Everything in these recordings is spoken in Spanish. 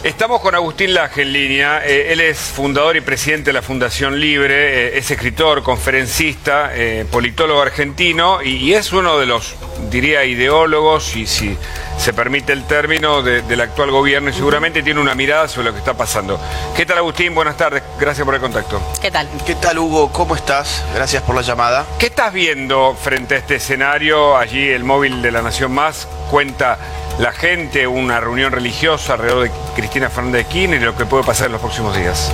Estamos con Agustín Laje en línea. Él es fundador y presidente de la Fundación Libre, es escritor, conferencista, politólogo argentino y es uno de los, diría, ideólogos, y si se permite el término, del actual gobierno, y seguramente tiene una mirada sobre lo que está pasando. ¿Qué tal, Agustín? Buenas tardes, gracias por el contacto. ¿Qué tal? ¿Qué tal, Hugo? ¿Cómo estás? Gracias por la llamada. ¿Qué estás viendo frente a este escenario? Allí el móvil de La Nación Más cuenta la gente, una reunión religiosa alrededor de Cristina Fernández de Kirchner y lo que puede pasar en los próximos días.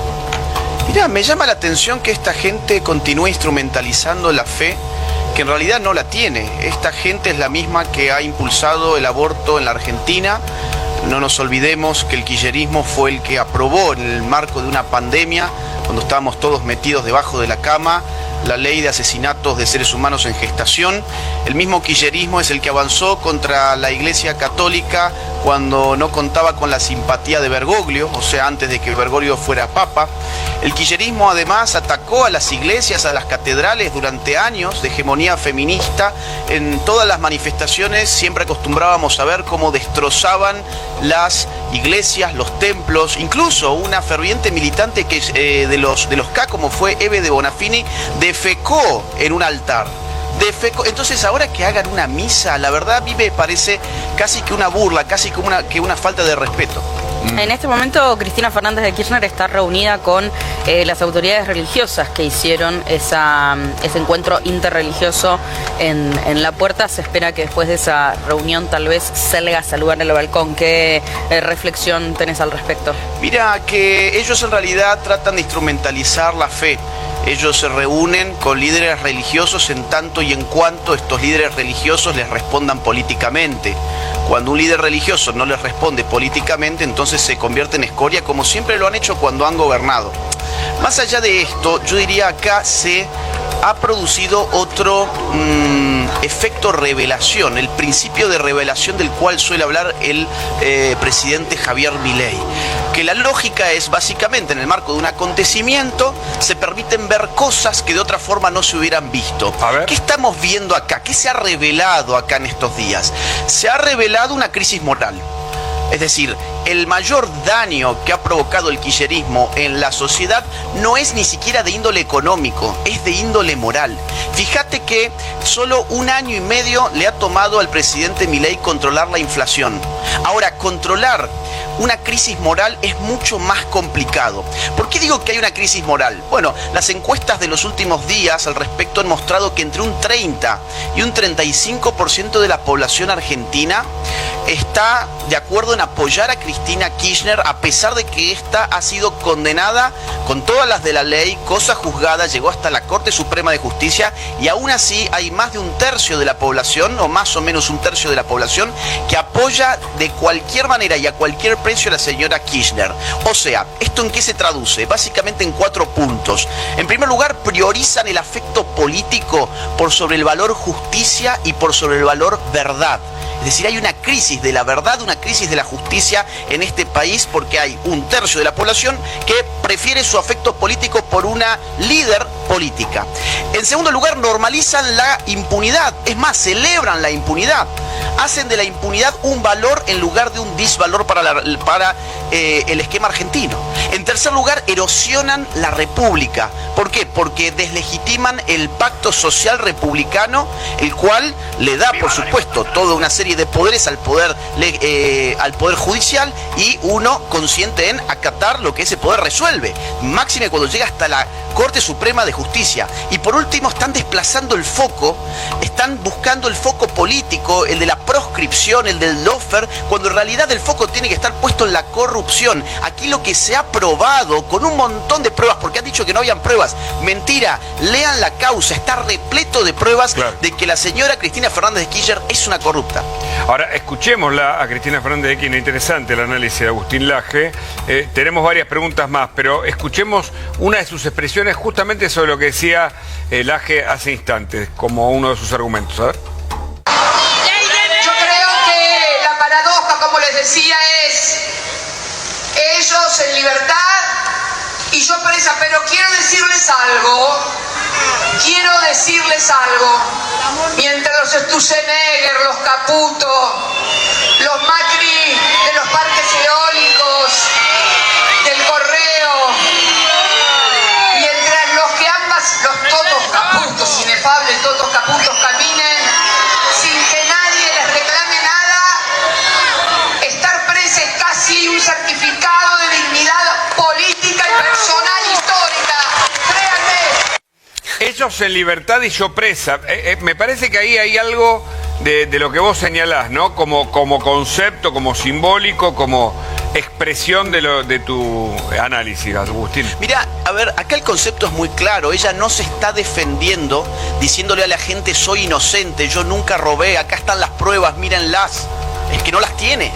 Mirá, me llama la atención que esta gente continúe instrumentalizando la fe, que en realidad no la tiene. Esta gente es la misma que ha impulsado el aborto en la Argentina. No nos olvidemos que el kirchnerismo fue el que aprobó en el marco de una pandemia, cuando estábamos todos metidos debajo de la cama, la ley de asesinatos de seres humanos en gestación. El mismo kirchnerismo es el que avanzó contra la Iglesia Católica cuando no contaba con la simpatía de Bergoglio, o sea, antes de que Bergoglio fuera papa. El kirchnerismo además atacó a las iglesias, a las catedrales durante años de hegemonía feminista. En todas las manifestaciones siempre acostumbrábamos a ver cómo destrozaban las iglesias, los templos, incluso una ferviente militante que, de los K, como fue Eve de Bonafini, defecó en un altar. Entonces ahora que hagan una misa, la verdad a mí me parece casi que una burla, casi como una falta de respeto. En este momento Cristina Fernández de Kirchner está reunida con las autoridades religiosas que hicieron ese encuentro interreligioso en La Puerta. Se espera que después de esa reunión tal vez salga a saludar en el balcón. ¿Qué reflexión tenés al respecto? Mira, que ellos en realidad tratan de instrumentalizar la fe. Ellos se reúnen con líderes religiosos en tanto y en cuanto estos líderes religiosos les respondan políticamente. Cuando un líder religioso no les responde políticamente, entonces se convierte en escoria, como siempre lo han hecho cuando han gobernado. Más allá de esto, yo diría acá se ha producido otro efecto revelación, el principio de revelación del cual suele hablar el presidente Javier Milei. Que la lógica es básicamente en el marco de un acontecimiento se permiten ver cosas que de otra forma no se hubieran visto. A ver. ¿Qué estamos viendo acá? ¿Qué se ha revelado acá en estos días? Se ha revelado una crisis moral. Es decir, el mayor daño que ha provocado el kirchnerismo en la sociedad no es ni siquiera de índole económico, es de índole moral. Fíjate que solo 1 año y medio le ha tomado al presidente Milei controlar la inflación. Ahora, controlar una crisis moral es mucho más complicado. ¿Por qué digo que hay una crisis moral? Bueno, las encuestas de los últimos días al respecto han mostrado que entre un 30 y un 35% de la población argentina está de acuerdo en apoyar a Cristina Kirchner, a pesar de que ésta ha sido condenada con todas las de la ley, cosa juzgada, llegó hasta la Corte Suprema de Justicia, y aún así hay más de 1/3 de la población, o más o menos 1/3 de la población, que apoya de cualquier manera y a cualquier precio a la señora Kirchner. O sea, ¿esto en qué se traduce? Básicamente en 4 puntos. En primer lugar, priorizan el afecto político por sobre el valor justicia y por sobre el valor verdad. Es decir, hay una crisis de la verdad, una crisis de la justicia en este país, porque hay 1/3 de la población que prefiere su afecto político por una líder política. En segundo lugar, normalizan la impunidad, es más, celebran la impunidad. Hacen de la impunidad un valor en lugar de un disvalor para el esquema argentino. En tercer lugar, erosionan la república. ¿Por qué? Porque deslegitiman el pacto social republicano, el cual le da, por supuesto, toda una serie de poderes al poder judicial, y uno consciente en acatar lo que ese poder resuelve. Máxime cuando llega hasta la Corte Suprema de Justicia. Y por último, están desplazando el foco, están buscando el foco político, el de la proscripción, el del lawfare, cuando en realidad el foco tiene que estar puesto en la corrupción. Aquí lo que se ha probado con un montón de pruebas, porque han dicho que no habían pruebas. Mentira, lean la causa, está repleto de pruebas, claro, de que la señora Cristina Fernández de Kirchner es una corrupta. Ahora, escuchémosla a Cristina Fernández de Kirchner. Interesante el análisis de Agustín Laje. Tenemos varias preguntas más, pero escuchemos una de sus expresiones justamente sobre lo que decía Laje hace instantes, como uno de sus argumentos. A ver. Yo creo que la paradoja, como les decía, es ellos en libertad y yo presa, pero quiero decirles algo. Mientras los Sturzenegger, los Caputo, los Macri de los parques eólicos, del correo, mientras los que los todos Caputos, inefables todos Caputos, caminen sin que nadie les reclame nada, estar presos es casi un certificado de dignidad política y personal histórica, créanme. Ellos en libertad y yo presa. Me parece que ahí hay algo de lo que vos señalás, ¿no? Como concepto, como simbólico, como expresión de tu análisis, Agustín. Mira, a ver, acá el concepto es muy claro. Ella no se está defendiendo diciéndole a la gente soy inocente, yo nunca robé, acá están las pruebas, mírenlas. Es que no las tiene.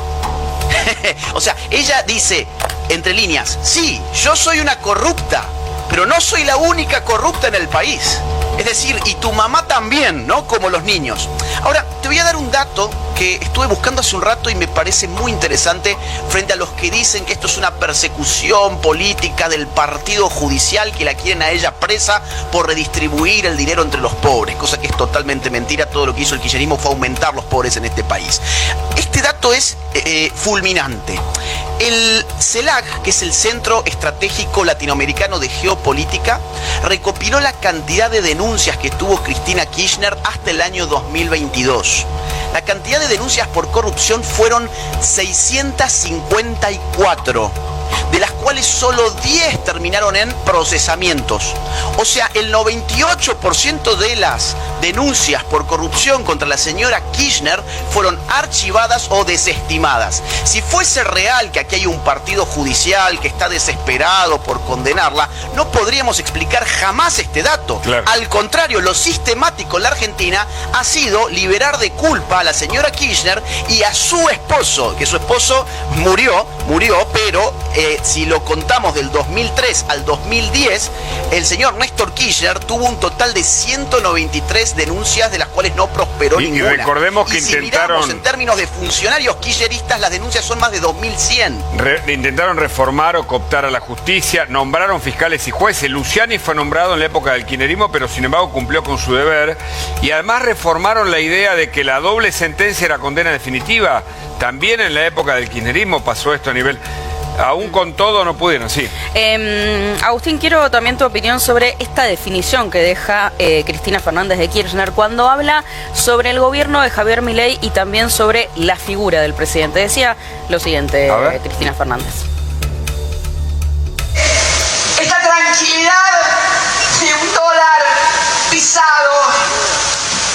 O sea, ella dice, entre líneas, sí, yo soy una corrupta, pero no soy la única corrupta en el país. Es decir, y tu mamá también, ¿no? Como los niños. Ahora, te voy a dar un dato que estuve buscando hace un rato y me parece muy interesante frente a los que dicen que esto es una persecución política del partido judicial, que la quieren a ella presa por redistribuir el dinero entre los pobres, cosa que es totalmente mentira. Todo lo que hizo el kirchnerismo fue aumentar los pobres en este país. Este dato es fulminante. El CELAC, que es el Centro Estratégico Latinoamericano de Geopolítica, recopiló la cantidad de denuncias que tuvo Cristina Kirchner hasta el año 2022. La cantidad de denuncias por corrupción fueron 654, de las cuales solo 10 terminaron en procesamientos. O sea, el 98% de las denuncias por corrupción contra la señora Kirchner fueron archivadas o desestimadas. Si fuese real que aquí hay un partido judicial que está desesperado por condenarla, no podríamos explicar jamás este dato. Claro. Al contrario, lo sistemático en la Argentina ha sido liberar de culpa a la señora Kirchner y a su esposo, que su esposo murió, pero si lo contamos del 2003 al 2010, el señor Néstor Kirchner tuvo un total de 193 denuncias, de las cuales no prosperó ninguna. Y recordemos que si miramos en términos de funcionarios kirchneristas, las denuncias son más de 2100. Intentaron reformar o cooptar a la justicia, nombraron fiscales y jueces. Luciani fue nombrado en la época del kirchnerismo, pero sin embargo cumplió con su deber. Y además reformaron la idea de que la doble sentencia era condena definitiva. También en la época del kirchnerismo pasó esto a nivel... Aún con todo no pudieron, sí. Agustín, quiero también tu opinión sobre esta definición que deja Cristina Fernández de Kirchner cuando habla sobre el gobierno de Javier Milei y también sobre la figura del presidente. Decía lo siguiente, Cristina Fernández. Esta tranquilidad de un dólar pisado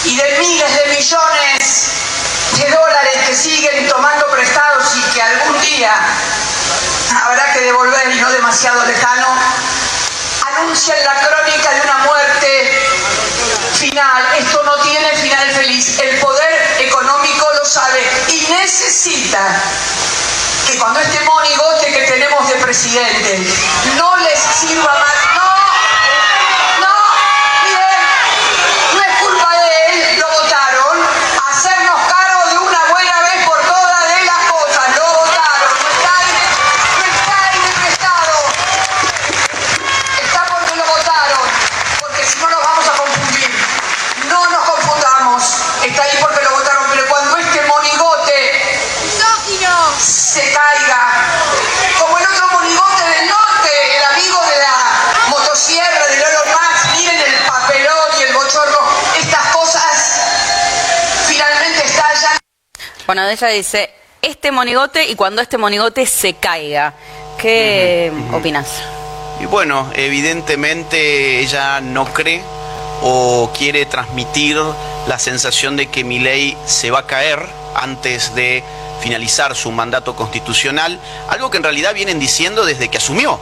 y de miles de millones de dólares que siguen tomando prestados y que algún día habrá que devolver, y no demasiado lejano, anuncian la crónica de una muerte final. Esto no tiene final feliz. El poder económico lo sabe y necesita que cuando este monigote que tenemos de presidente no les sirva más. No es culpa de él, lo votaron. Hacernos cargo de una buena vez por todas de las cosas, lo votaron. No está ahí de prestado. Está porque lo votaron, porque si no nos vamos a confundir. No nos confundamos. Está ahí porque lo votaron, pero cuando este monigote se caiga, como el otro monigote del norte, el amigo de la motosierra de Lolo Max, miren el papelón y el bochorno, estas cosas finalmente estallan. Bueno, ella dice, este monigote y cuando este monigote se caiga. ¿Qué opinas? Y bueno, evidentemente ella no cree o quiere transmitir la sensación de que Milei se va a caer antes de finalizar su mandato constitucional, algo que en realidad vienen diciendo desde que asumió.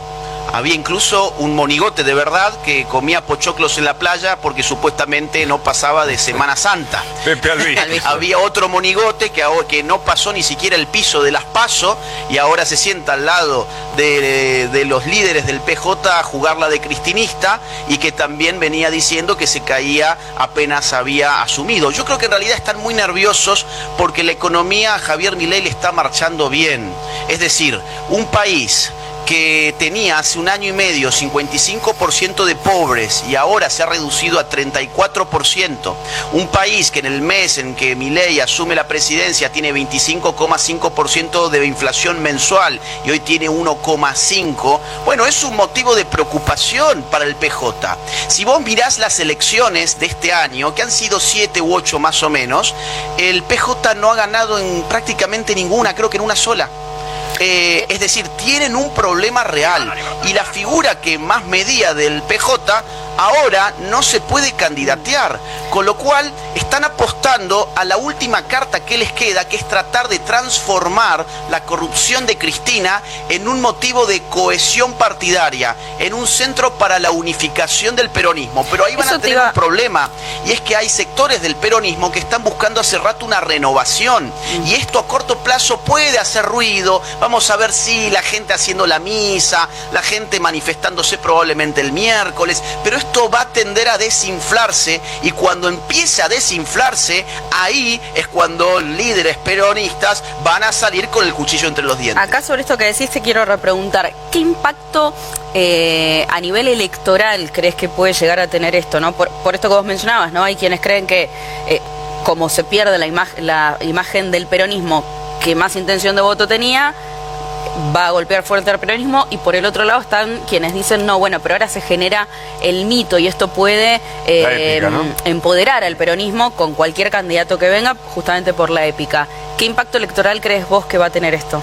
Había incluso un monigote de verdad que comía pochoclos en la playa porque supuestamente no pasaba de Semana Santa. Pepe Albizu. Había otro monigote que no pasó ni siquiera el piso de las PASO y ahora se sienta al lado de los líderes del PJ a jugar la de cristinista y que también venía diciendo que se caía apenas había asumido. Yo creo que en realidad están muy nerviosos porque la economía a Javier Milei le está marchando bien. Es decir, un país que tenía hace un año y medio 55% de pobres y ahora se ha reducido a 34%. Un país que en el mes en que Milei asume la presidencia tiene 25,5% de inflación mensual y hoy tiene 1,5%, bueno, es un motivo de preocupación para el PJ. Si vos mirás las elecciones de este año, que han sido 7 u 8 más o menos, el PJ no ha ganado en prácticamente ninguna, creo que en una sola. Es decir, tienen un problema real y la figura que más medía del PJ ahora no se puede candidatear, con lo cual están apostando a la última carta que les queda, que es tratar de transformar la corrupción de Cristina en un motivo de cohesión partidaria, en un centro para la unificación del peronismo. Pero ahí van a tener un problema, y es que hay sectores del peronismo que están buscando hace rato una renovación, y esto a corto plazo puede hacer ruido. Vamos a ver si la gente haciendo la misa, la gente manifestándose probablemente el miércoles, pero esto va a tender a desinflarse, y cuando empiece a desinflarse, ahí es cuando líderes peronistas van a salir con el cuchillo entre los dientes. Acá sobre esto que decís te quiero repreguntar, ¿qué impacto a nivel electoral crees que puede llegar a tener esto, ¿no? Por esto que vos mencionabas, ¿no? Hay quienes creen que como se pierde la imagen del peronismo que más intención de voto tenía, va a golpear fuerte al peronismo, y por el otro lado están quienes dicen no, bueno, pero ahora se genera el mito y esto puede épica, ¿no? empoderar al peronismo con cualquier candidato que venga, justamente por la épica. ¿Qué impacto electoral crees vos que va a tener esto?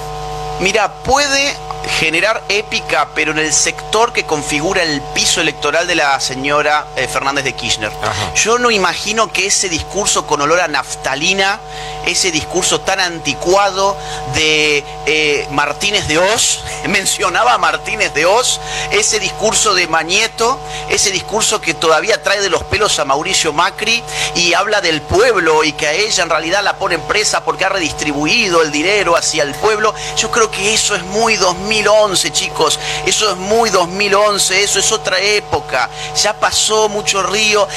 Mira, puede generar épica, pero en el sector que configura el piso electoral de la señora Fernández de Kirchner. Ajá. Yo no imagino que ese discurso con olor a naftalina, ese discurso tan anticuado de Martínez de Oz, mencionaba a Martínez de Oz, ese discurso de Mañeto, ese discurso que todavía trae de los pelos a Mauricio Macri y habla del pueblo y que a ella en realidad la pone presa porque ha redistribuido el dinero hacia el pueblo. Yo creo que eso es muy 2011, chicos, eso es muy 2011, eso es otra época, ya pasó mucho río,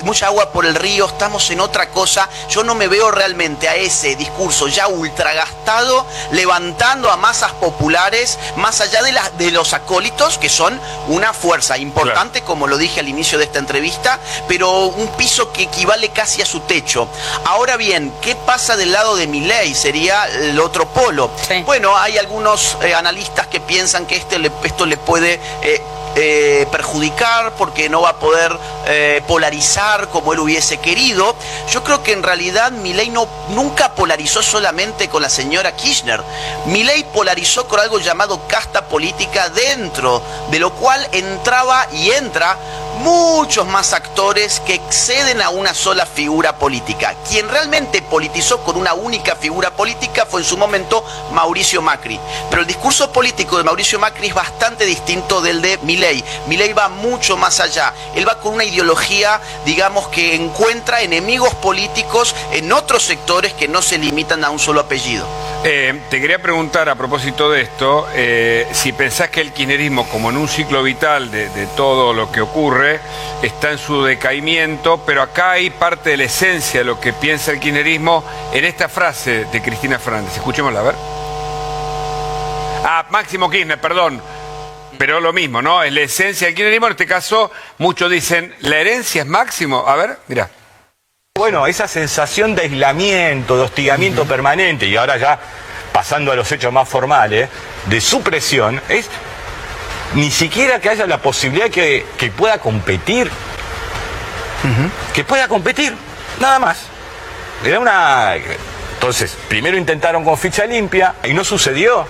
mucha agua por el río, estamos en otra cosa. Yo no me veo realmente a ese discurso ya ultragastado levantando a masas populares, más allá de los acólitos, que son una fuerza importante, claro, como lo dije al inicio de esta entrevista, pero un piso que equivale casi a su techo. Ahora bien, ¿qué pasa del lado de Milei? Sería el otro polo. Sí. Bueno, hay algunos analistas que piensan que esto le puede perjudicar porque no va a poder polarizar como él hubiese querido. Yo creo que en realidad Milei nunca polarizó solamente con la señora Kirchner. Milei polarizó con algo llamado casta política, dentro de lo cual entraba y entra muchos más actores que exceden a una sola figura política. Quien realmente politizó con una única figura política fue en su momento Mauricio Macri. Pero el discurso político de Mauricio Macri es bastante distinto del de Milei. Milei va mucho más allá. Él va con una ideología, digamos, que encuentra enemigos políticos en otros sectores que no se limitan a un solo apellido. Te quería preguntar a propósito de esto, si pensás que el kirchnerismo, como en un ciclo vital de todo lo que ocurre, está en su decaimiento, pero acá hay parte de la esencia de lo que piensa el kirchnerismo en esta frase de Cristina Fernández. Escuchémosla, a ver. Ah, Máximo Kirchner, perdón. Pero lo mismo, ¿no? Es la esencia del kirchnerismo. En este caso, muchos dicen, ¿la herencia es Máximo? A ver, mirá. Bueno, esa sensación de aislamiento, de hostigamiento permanente, y ahora ya pasando a los hechos más formales, de supresión, es ni siquiera que haya la posibilidad que pueda competir. Que pueda competir, nada más. Era una... Entonces, primero intentaron con ficha limpia y no sucedió.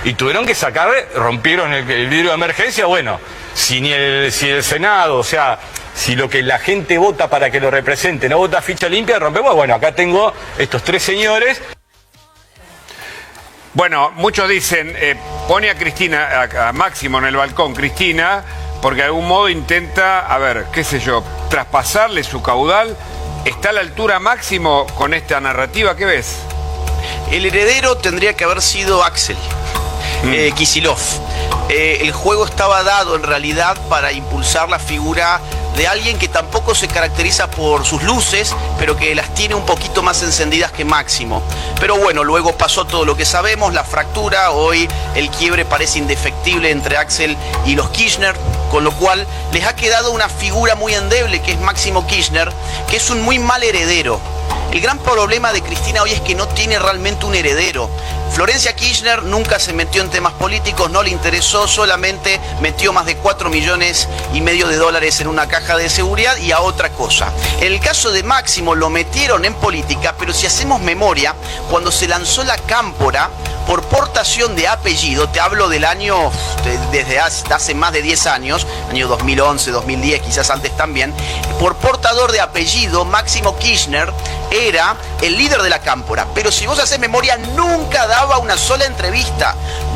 Y tuvieron que sacarle, rompieron el vidrio de emergencia. Bueno, si el Senado, o sea, si lo que la gente vota para que lo represente no vota ficha limpia, rompemos. Bueno, acá tengo estos tres señores. Bueno, muchos dicen, pone a Cristina, a Máximo en el balcón, Cristina, porque de algún modo intenta, a ver, qué sé yo, traspasarle su caudal. ¿Está a la altura Máximo con esta narrativa? ¿Qué ves? El heredero tendría que haber sido Axel Kicillof. El juego estaba dado en realidad para impulsar la figura de alguien que tampoco se caracteriza por sus luces, pero que las tiene un poquito más encendidas que Máximo. Pero bueno, luego pasó todo lo que sabemos, la fractura, hoy el quiebre parece indefectible entre Axel y los Kirchner, con lo cual les ha quedado una figura muy endeble que es Máximo Kirchner, que es un muy mal heredero. El gran problema de Cristina hoy es que no tiene realmente un heredero. Florencia Kirchner nunca se metió en temas políticos, no le interesó, solamente metió más de 4,5 millones de dólares en una caja de seguridad y a otra cosa. En el caso de Máximo lo metieron en política, pero si hacemos memoria, cuando se lanzó la Cámpora, por portación de apellido, te hablo del año, desde hace más de 10 años, año 2011, 2010, quizás antes también, por portador de apellido, Máximo Kirchner era el líder de la Cámpora, pero si vos haces memoria, nunca daba una sola entrevista,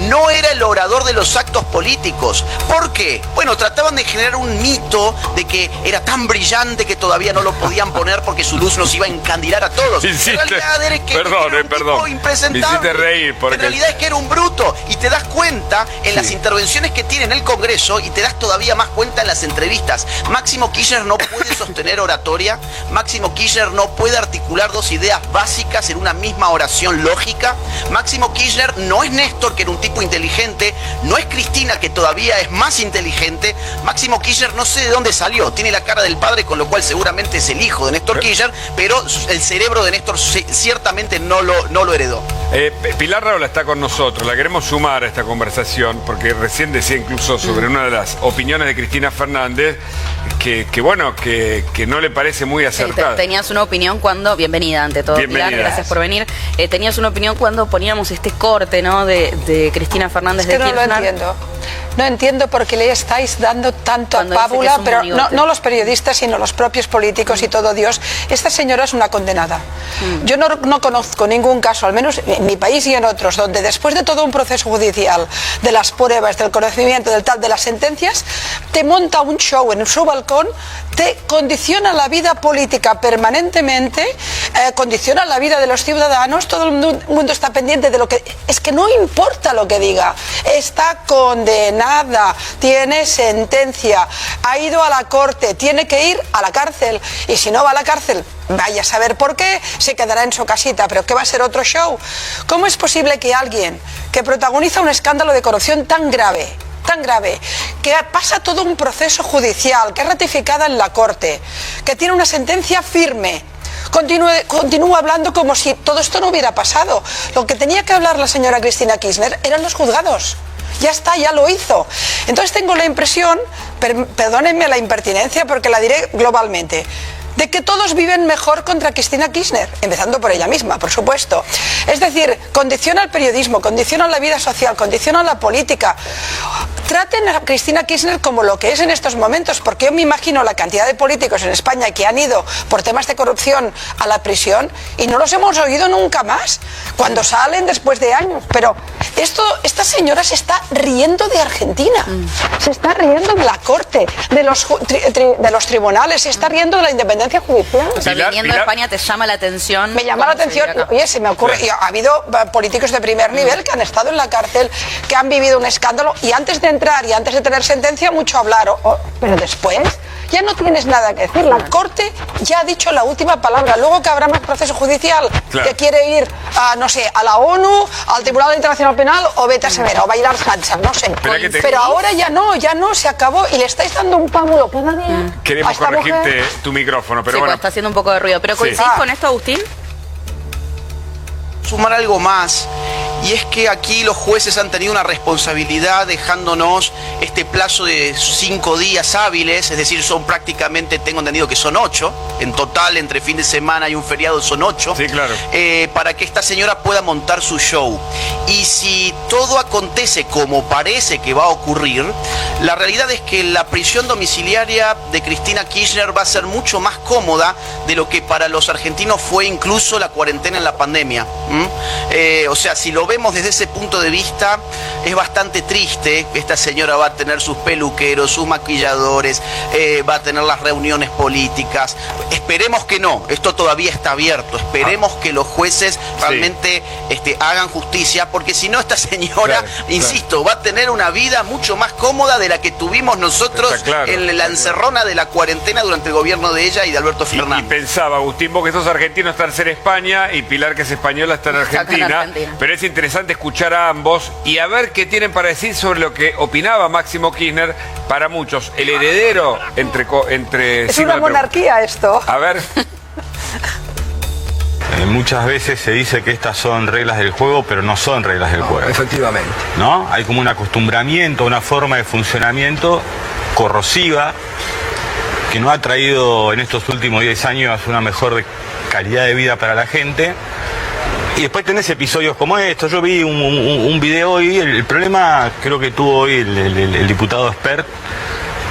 no era el orador de los actos políticos. ¿Por qué? Bueno, trataban de generar un mito de que era tan brillante que todavía no lo podían poner porque su luz nos iba a encandilar a todos. En realidad era que era un tipo impresentable. Me hiciste reír porque... En realidad es que era un bruto, y te das cuenta en las intervenciones que tiene en el Congreso, y te das todavía más cuenta en las entrevistas. Máximo Kirchner no puede sostener oratoria, Máximo Kirchner no puede articular dos ideas básicas en una misma oración lógica. Máximo Kirchner no es Néstor, que era un tipo inteligente, no es Cristina, que todavía es más inteligente. Máximo Kirchner no sé de dónde salió, tiene la cara del padre, con lo cual seguramente es el hijo de Néstor Kirchner, pero el cerebro de Néstor ciertamente no lo heredó. Pilar Raola está con nosotros, la queremos sumar a esta conversación, porque recién decía incluso sobre una de las opiniones de Cristina Fernández, que no le parece muy acertada. Tenías una opinión cuando, bienvenida ante todo, Bienvenida. Pilar, gracias por venir. Tenías una opinión cuando poníamos este corte, ¿no?, de Cristina Fernández Es que de no lo Kirchner. entiendo. No entiendo por qué le estáis dando tanto Cuando a dice que Pábula, es un pero monigote. no los periodistas, sino los propios políticos y todo Dios. Esta señora es una condenada. Yo no conozco ningún caso, al menos en mi país y en otros, donde después de todo un proceso judicial, de las pruebas, del conocimiento, de las sentencias, te monta un show en su balcón, te condiciona la vida política permanentemente, condiciona la vida de los ciudadanos, todo el mundo está pendiente de lo que... Es que no importa lo que diga, está condenada, tiene sentencia, ha ido a la corte, tiene que ir a la cárcel, y si no va a la cárcel, vaya a saber por qué, se quedará en su casita, pero ¿qué va a ser otro show? ¿Cómo es posible que alguien que protagoniza un escándalo de corrupción tan grave, que pasa todo un proceso judicial, que es ratificada en la corte, que tiene una sentencia firme, continúa hablando como si todo esto no hubiera pasado? Lo que tenía que hablar la señora Cristina Kirchner eran los juzgados. Ya está, ya lo hizo. Entonces tengo la impresión, perdónenme la impertinencia porque la diré globalmente, de que todos viven mejor contra Cristina Kirchner, empezando por ella misma, por supuesto. Es decir, condiciona el periodismo, condiciona la vida social, condiciona la política. Traten a Cristina Kirchner como lo que es en estos momentos, porque yo me imagino la cantidad de políticos en España que han ido por temas de corrupción a la prisión y no los hemos oído nunca más, cuando salen después de años. Pero esta señora se está riendo de Argentina, se está riendo de la corte, de los tribunales, se está riendo de la independencia judicial. O sea, Pilar, viniendo de España te llama la atención. Me llama la cuando se atención, vive acá. oye, se me ocurre, y ha habido políticos de primer nivel que han estado en la cárcel, que han vivido un escándalo, y antes de entrar y antes de tener sentencia mucho hablar, pero después ya no tienes nada que decir. La corte ya ha dicho la última palabra. Luego que habrá más proceso judicial, Claro. que quiere ir a, no sé, a la ONU, al Tribunal Internacional Penal, o vete a saber, o bailar salsa, no sé. Espera que te- Pero ahora ya no, se acabó, y le estáis dando un pábulo cada día a Queremos esta corregirte mujer. tu micrófono, pero Sí, bueno. pues está haciendo un poco de ruido. ¿Pero coincidís Ah. con esto, Agustín? Sumar algo más, y es que aquí los jueces han tenido una responsabilidad dejándonos este plazo de 5 días hábiles, es decir, son prácticamente, tengo entendido que son 8, en total entre fin de semana y un feriado son 8, Sí, claro. para que esta señora pueda montar su show. Y si todo acontece como parece que va a ocurrir, la realidad es que la prisión domiciliaria de Cristina Kirchner va a ser mucho más cómoda de lo que para los argentinos fue incluso la cuarentena en la pandemia. O sea, si lo vemos desde ese punto de vista, es bastante triste. Esta señora va a tener sus peluqueros, sus maquilladores, va a tener las reuniones políticas. Esperemos que no, esto todavía está abierto. Esperemos que los jueces realmente hagan justicia, porque si no, esta señora, insisto, va a tener una vida mucho más cómoda de la que tuvimos nosotros en la encerrona de la cuarentena durante el gobierno de ella y de Alberto Fernández. Y pensaba, Agustín, vos que sos argentino, estás en España, y Pilar, que es española, está en Argentina. Pero es interesante escuchar a ambos y a ver qué tienen para decir sobre lo que opinaba Máximo Kirchner. Para muchos, el heredero entre es una monarquía esto. A ver. Muchas veces se dice que estas son reglas del juego, pero no son reglas del juego. Efectivamente. ¿No? Hay como un acostumbramiento, una forma de funcionamiento corrosiva que no ha traído en estos últimos 10 años una mejor calidad de vida para la gente. Y después tenés episodios como estos. Yo vi un video hoy, el problema creo que tuvo hoy el diputado Espert,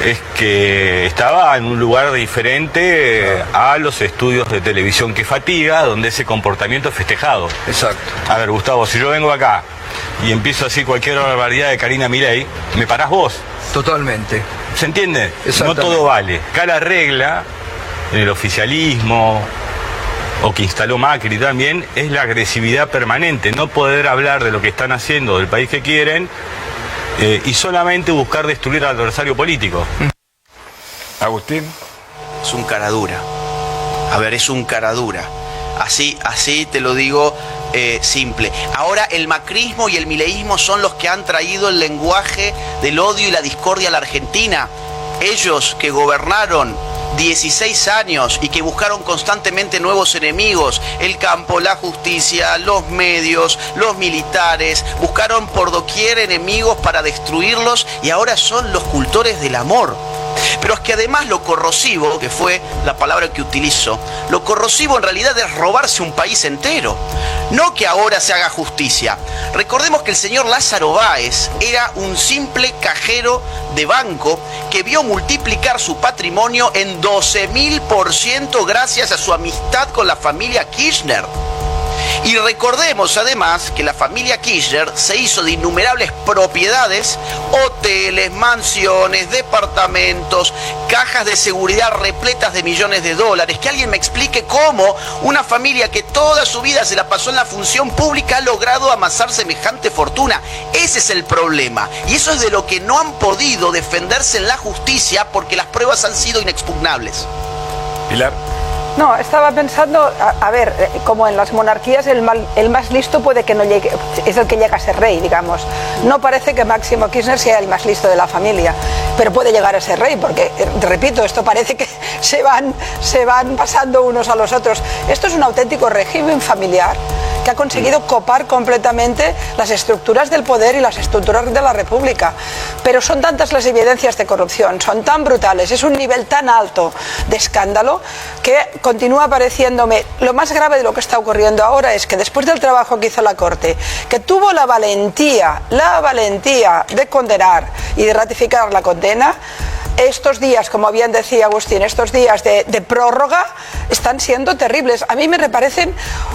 es que estaba en un lugar diferente a los estudios de televisión que fatiga, donde ese comportamiento es festejado. Exacto. A ver, Gustavo, si yo vengo acá y empiezo así cualquier barbaridad de Karina Milei, me parás vos. Totalmente. ¿Se entiende? No todo vale. Acá la regla, en el oficialismo, o que instaló Macri también, es la agresividad permanente. No poder hablar de lo que están haciendo, del país que quieren, y solamente buscar destruir al adversario político. Agustín. Es un cara dura. A ver, es un cara dura. Así te lo digo simple. Ahora el macrismo y el mileísmo son los que han traído el lenguaje del odio y la discordia a la Argentina. Ellos que gobernaron 16 años y que buscaron constantemente nuevos enemigos, el campo, la justicia, los medios, los militares, buscaron por doquier enemigos para destruirlos y ahora son los cultores del amor. Pero es que además lo corrosivo, que fue la palabra que utilizo, lo corrosivo en realidad es robarse un país entero. No que ahora se haga justicia. Recordemos que el señor Lázaro Báez era un simple cajero de banco que vio multiplicar su patrimonio en 12.000% gracias a su amistad con la familia Kirchner. Y recordemos además que la familia Kirchner se hizo de innumerables propiedades, hoteles, mansiones, departamentos, cajas de seguridad repletas de millones de dólares. Que alguien me explique cómo una familia que toda su vida se la pasó en la función pública ha logrado amasar semejante fortuna. Ese es el problema. Y eso es de lo que no han podido defenderse en la justicia porque las pruebas han sido inexpugnables. Pilar. No, estaba pensando, a ver, como en las monarquías el más listo puede que no llegue, es el que llega a ser rey, digamos. No parece que Máximo Kirchner sea el más listo de la familia, pero puede llegar a ser rey, porque, repito, esto parece que se van pasando unos a los otros. Esto es un auténtico régimen familiar que ha conseguido copar completamente las estructuras del poder y las estructuras de la República. Pero son tantas las evidencias de corrupción, son tan brutales, es un nivel tan alto de escándalo que continúa pareciéndome. Lo más grave de lo que está ocurriendo ahora es que después del trabajo que hizo la Corte, que tuvo la valentía de condenar y de ratificar la condena, estos días, como bien decía Agustín, estos días de prórroga están siendo terribles. A mí me parecen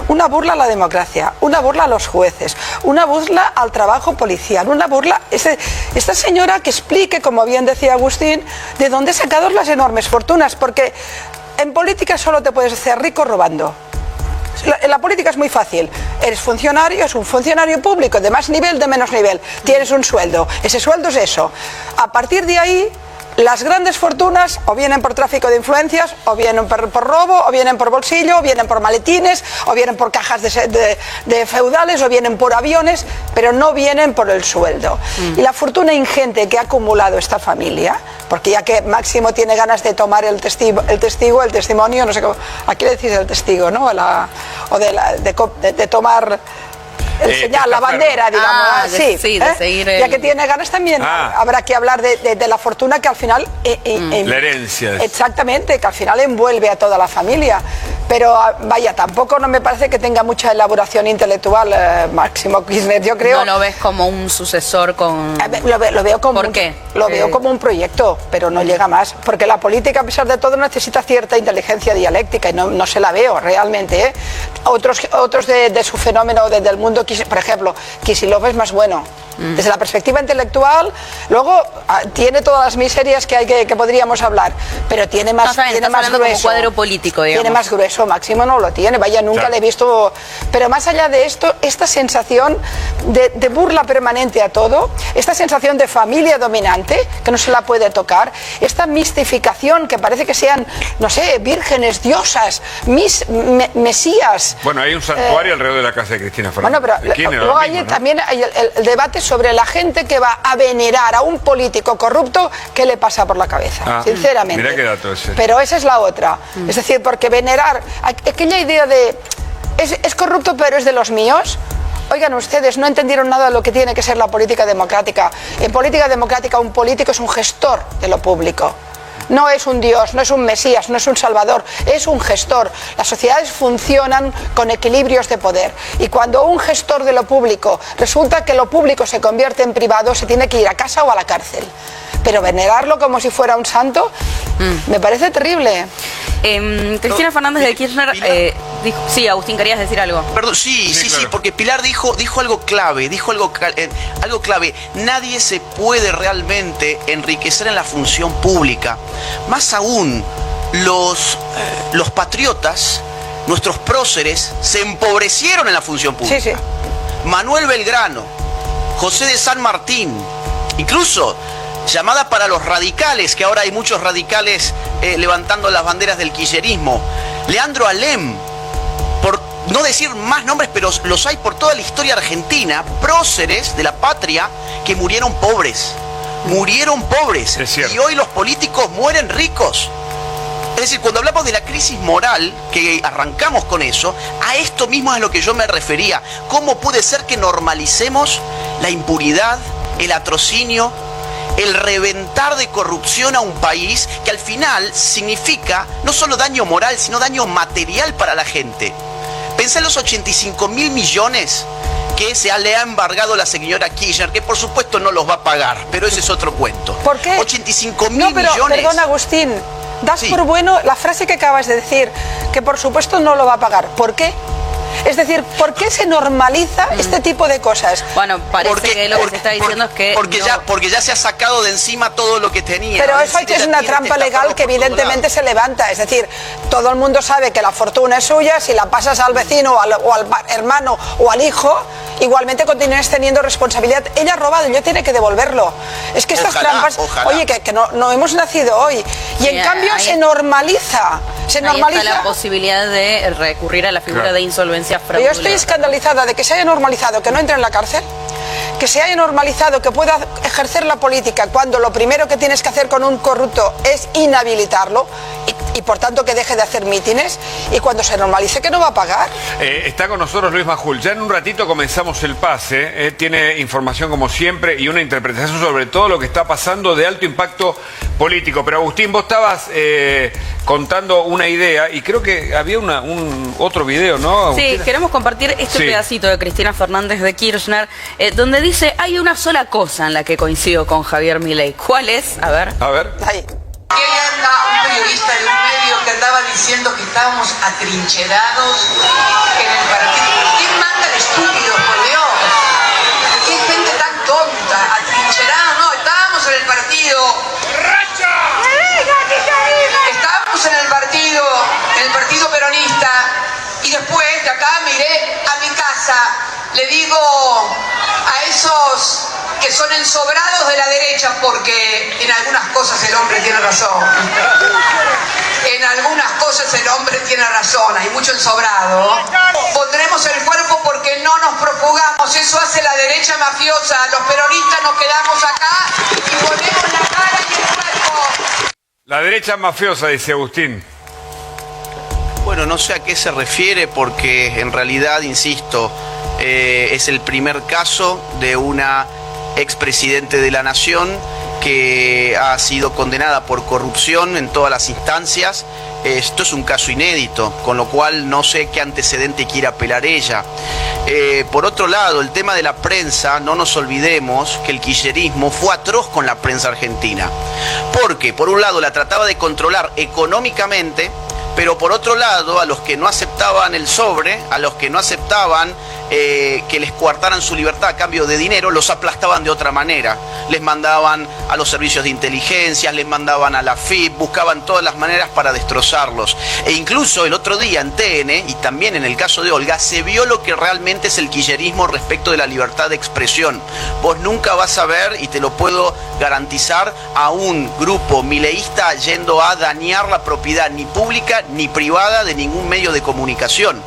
una burla a la democracia, una burla a los jueces, una burla al trabajo policial, una burla. Esta señora que explique, como bien decía Agustín, de dónde ha sacado las enormes fortunas, porque en política solo te puedes hacer rico robando. En la política es muy fácil. Eres funcionario, es un funcionario público, de más nivel, de menos nivel. Tienes un sueldo. Ese sueldo es eso. A partir de ahí, las grandes fortunas o vienen por tráfico de influencias, o vienen por robo, o vienen por bolsillo, o vienen por maletines, o vienen por cajas de feudales, o vienen por aviones, pero no vienen por el sueldo. Y la fortuna ingente que ha acumulado esta familia, porque ya que Máximo tiene ganas de tomar el testimonio, no sé cómo, aquí le decís el testigo, ¿no? De tomar el señal, la bandera, digamos, de seguir ya que tiene ganas también, habrá que hablar de la fortuna que al final la herencia. Exactamente, que al final envuelve a toda la familia. Pero vaya, tampoco no me parece que tenga mucha elaboración intelectual Máximo Kirchner. Yo creo. ¿No lo ves como un sucesor con...? Lo veo como. ¿Por qué? Lo veo como un proyecto, pero no llega más. Porque la política, a pesar de todo, necesita cierta inteligencia dialéctica y no se la veo realmente, otros de su fenómeno del mundo, por ejemplo, Kicillof es más bueno. Desde la perspectiva intelectual, luego tiene todas las miserias que podríamos hablar, pero tiene más, tiene más grueso. Como cuadro político, digamos. Tiene más grueso, Máximo no lo tiene, vaya, nunca le he visto. Pero más allá de esto, esta sensación de burla permanente a todo, esta sensación de familia dominante, que no se la puede tocar, esta mistificación que parece que sean, no sé, vírgenes, diosas, mesías. Bueno, hay un santuario alrededor de la casa de Cristina Fernández. Bueno, pero luego hay, también hay el debate sobre la gente que va a venerar a un político corrupto, ¿qué le pasa por la cabeza? Sinceramente. Mira qué dato ese. Pero esa es la otra. Es decir, porque venerar, aquella idea de es corrupto pero es de los míos. Oigan, ustedes no entendieron nada de lo que tiene que ser la política democrática. En política democrática un político es un gestor de lo público. No es un Dios, no es un Mesías, no es un Salvador, es un gestor. Las sociedades funcionan con equilibrios de poder. Y cuando un gestor de lo público resulta que lo público se convierte en privado, se tiene que ir a casa o a la cárcel. Pero venerarlo como si fuera un santo, me parece terrible. Cristina Fernández de Kirchner dijo, sí, Agustín, ¿querías decir algo? Perdón, sí, porque Pilar dijo algo clave, algo clave. Nadie se puede realmente enriquecer en la función pública. Más aún, los patriotas, nuestros próceres, se empobrecieron en la función pública. Sí. Manuel Belgrano, José de San Martín, incluso llamada para los radicales, que ahora hay muchos radicales levantando las banderas del kirchnerismo. Leandro Alem, por no decir más nombres, pero los hay por toda la historia argentina, próceres de la patria que murieron pobres. Murieron pobres. Y hoy los políticos mueren ricos. Es decir, cuando hablamos de la crisis moral, que arrancamos con eso, a esto mismo es a lo que yo me refería. ¿Cómo puede ser que normalicemos la impunidad, el latrocinio, el reventar de corrupción a un país que al final significa no solo daño moral, sino daño material para la gente? Pensá en los 85.000 millones que le ha embargado la señora Kirchner, que por supuesto no los va a pagar, pero ese es otro cuento. ¿Por qué? 85.000 millones. Perdón, Agustín, das por bueno la frase que acabas de decir, que por supuesto no lo va a pagar. ¿Por qué? Es decir, ¿por qué se normaliza este tipo de cosas? Bueno, parece que lo que se está diciendo es que... Porque ya se ha sacado de encima todo lo que tenía. Pero eso es una trampa legal que evidentemente se levanta. Es decir, todo el mundo sabe que la fortuna es suya, si la pasas al vecino o al hermano o al hijo, igualmente continúes teniendo responsabilidad. Ella ha robado, ella tiene que devolverlo. Es que estas trampas, oye, que no hemos nacido hoy. Y en cambio se normaliza. Ahí está la posibilidad de recurrir a la figura de insolvencia fraudulenta. Yo estoy escandalizada de que se haya normalizado que no entre en la cárcel, que se haya normalizado que pueda ejercer la política cuando lo primero que tienes que hacer con un corrupto es inhabilitarlo y por tanto que deje de hacer mítines, y cuando se normalice que no va a pagar. Está con nosotros Luis Majul. Ya en un ratito comenzamos el pase. Tiene información como siempre y una interpretación sobre todo lo que está pasando de alto impacto político. Pero Agustín, vos estabas contando una idea y creo que había otro video, ¿no, Agustín? Sí, queremos compartir este pedacito de Cristina Fernández de Kirchner, donde dice, hay una sola cosa en la que coincido con Javier Milei. ¿Cuál es? A ver. Ahí. Un periodista de un medio que andaba diciendo que estábamos atrincherados en el partido. ¿Quién manda el estúpido, por Dios? ¿Qué gente tan tonta? Atrincherado, no, estábamos en el partido. Estábamos en el partido peronista, y después de acá me iré a mi casa. Le digo a esos que son ensobrados de la derecha, porque en algunas cosas el hombre tiene razón. En algunas cosas el hombre tiene razón, hay mucho ensobrado. Pondremos el cuerpo porque no nos propugamos, eso hace la derecha mafiosa. Los peronistas nos quedamos acá y ponemos la cara y el cuerpo. La derecha mafiosa, dice Agustín. Bueno, no sé a qué se refiere, porque en realidad, insisto, es el primer caso de una expresidente de la Nación que ha sido condenada por corrupción en todas las instancias. Esto es un caso inédito, con lo cual no sé qué antecedente quiere apelar ella. Por otro lado, el tema de la prensa, no nos olvidemos que el kirchnerismo fue atroz con la prensa argentina, porque por un lado la trataba de controlar económicamente, Pero por otro lado, a los que no aceptaban el sobre, a los que no aceptaban que les coartaran su libertad a cambio de dinero, los aplastaban de otra manera. Les mandaban a los servicios de inteligencia, les mandaban a la FIP, buscaban todas las maneras para destrozarlos. E incluso el otro día en TN, y también en el caso de Olga, se vio lo que realmente es el kirchnerismo respecto de la libertad de expresión. Vos nunca vas a ver, y te lo puedo garantizar, a un grupo mileísta yendo a dañar la propiedad ni pública ni privada de ningún medio de comunicación.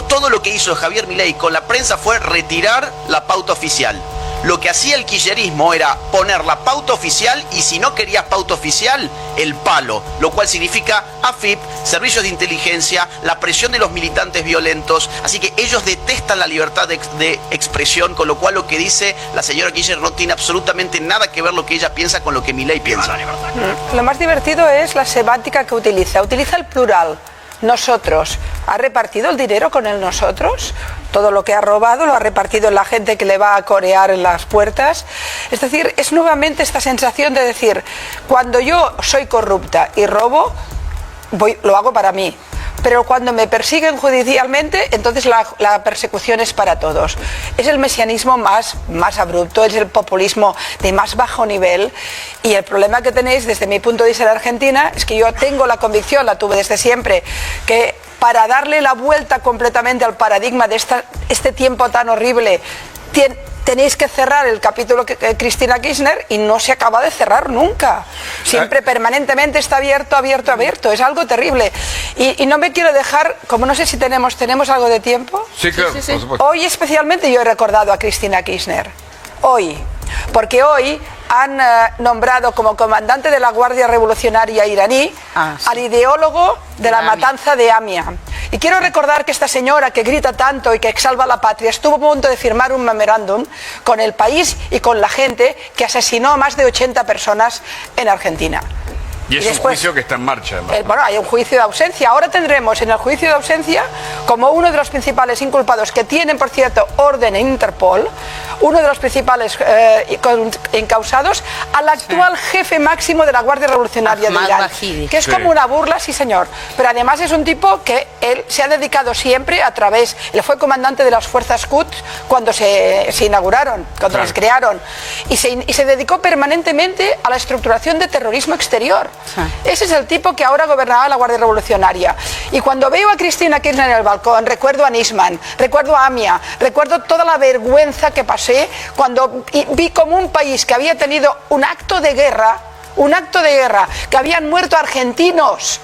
Todo lo que hizo Javier Milei con la prensa fue retirar la pauta oficial. Lo que hacía el kirchnerismo era poner la pauta oficial y si no querías pauta oficial, el palo, lo cual significa AFIP, servicios de inteligencia, la presión de los militantes violentos. Así que ellos detestan la libertad de expresión, con lo cual lo que dice la señora Kirchner no tiene absolutamente nada que ver lo que ella piensa con lo que Milei piensa. Lo más divertido es la semántica que utiliza. Utiliza el plural. Nosotros. ¿Ha repartido el dinero con el nosotros? Todo lo que ha robado lo ha repartido en la gente que le va a corear en las puertas. Es decir, es nuevamente esta sensación de decir, cuando yo soy corrupta y robo, lo hago para mí. Pero cuando me persiguen judicialmente, entonces la persecución es para todos. Es el mesianismo más abrupto, es el populismo de más bajo nivel. Y el problema que tenéis desde mi punto de vista en Argentina es que yo tengo la convicción, la tuve desde siempre, que para darle la vuelta completamente al paradigma de este tiempo tan horrible, tenéis que cerrar el capítulo Cristina Kirchner y no se acaba de cerrar nunca. Siempre permanentemente está abierto, abierto, abierto. Es algo terrible. Y no me quiero dejar, como no sé si tenemos algo de tiempo. Sí, claro, sí. por supuesto. Hoy especialmente yo he recordado a Cristina Kirchner. Hoy. Porque hoy han nombrado como comandante de la Guardia Revolucionaria iraní al ideólogo de la matanza de Amia. Y quiero recordar que esta señora que grita tanto y que salva a la patria estuvo a punto de firmar un memorándum con el país y con la gente que asesinó a más de 80 personas en Argentina. Y es un juicio que está en marcha. Bueno, hay un juicio de ausencia. Ahora tendremos en el juicio de ausencia, como uno de los principales inculpados, que tienen, por cierto, orden en Interpol, uno de los principales encausados, al actual jefe máximo de la Guardia Revolucionaria de Irán. Que es como una burla, sí señor. Pero además es un tipo que él se ha dedicado siempre a través, él fue comandante de las fuerzas Quds cuando se inauguraron, cuando las crearon, y se dedicó permanentemente a la estructuración de terrorismo exterior. Ese es el tipo que ahora gobernaba la Guardia Revolucionaria. Y cuando veo a Cristina Kirchner en el balcón, recuerdo a Nisman, recuerdo a Amia, recuerdo toda la vergüenza que pasé cuando vi como un país que había tenido un acto de guerra, que habían muerto argentinos,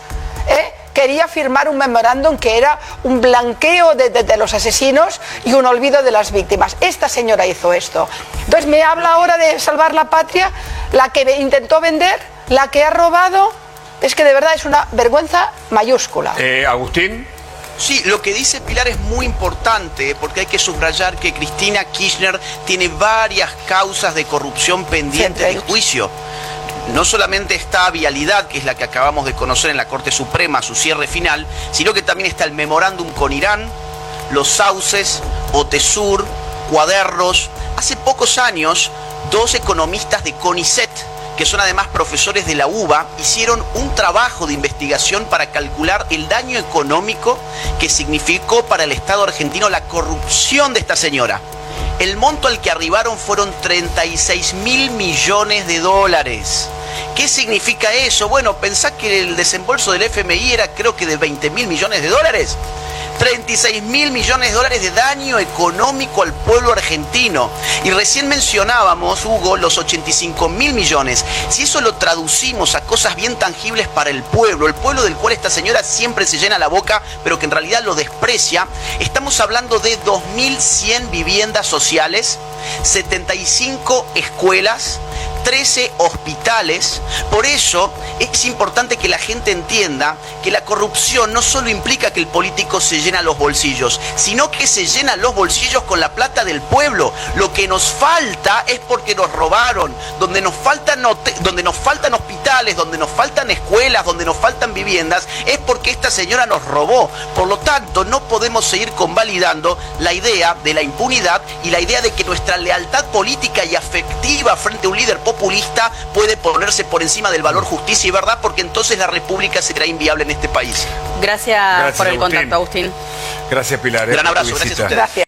quería firmar un memorándum que era un blanqueo de los asesinos y un olvido de las víctimas. Esta señora hizo esto. Entonces me habla ahora de salvar la patria, la que intentó vender, la que ha robado. Es que de verdad es una vergüenza mayúscula. Agustín. Sí, lo que dice Pilar es muy importante porque hay que subrayar que Cristina Kirchner tiene varias causas de corrupción pendientes de juicio. No solamente está Vialidad, que es la que acabamos de conocer en la Corte Suprema, su cierre final, sino que también está el memorándum con Irán, los sauces, Otesur, Cuadernos. Hace pocos años, 2 economistas de CONICET, que son además profesores de la UBA, hicieron un trabajo de investigación para calcular el daño económico que significó para el Estado argentino la corrupción de esta señora. El monto al que arribaron fueron 36.000 millones de dólares. ¿Qué significa eso? Bueno, pensá que el desembolso del FMI era creo que de 20.000 millones de dólares. 36.000 millones de dólares de daño económico al pueblo argentino. Y recién mencionábamos, Hugo, los 85.000 millones. Si eso lo traducimos a cosas bien tangibles para el pueblo del cual esta señora siempre se llena la boca, pero que en realidad lo desprecia, estamos hablando de 2.100 viviendas sociales, 75 escuelas, 13 hospitales. Por eso es importante que la gente entienda que la corrupción no solo implica que el político se llena los bolsillos, sino que se llena los bolsillos con la plata del pueblo. Lo que nos falta es porque nos robaron, donde nos faltan hospitales, donde nos faltan escuelas, donde nos faltan viviendas, es porque esta señora nos robó. Por lo tanto, no podemos seguir convalidando la idea de la impunidad y la idea de que nuestra lealtad política y afectiva frente a un líder popular populista puede ponerse por encima del valor justicia y verdad, porque entonces la república será inviable en este país. Gracias por el Agustín. contacto, Agustín. Gracias, Pilar. Gran por tu abrazo, gracias a visita. ustedes. Gracias.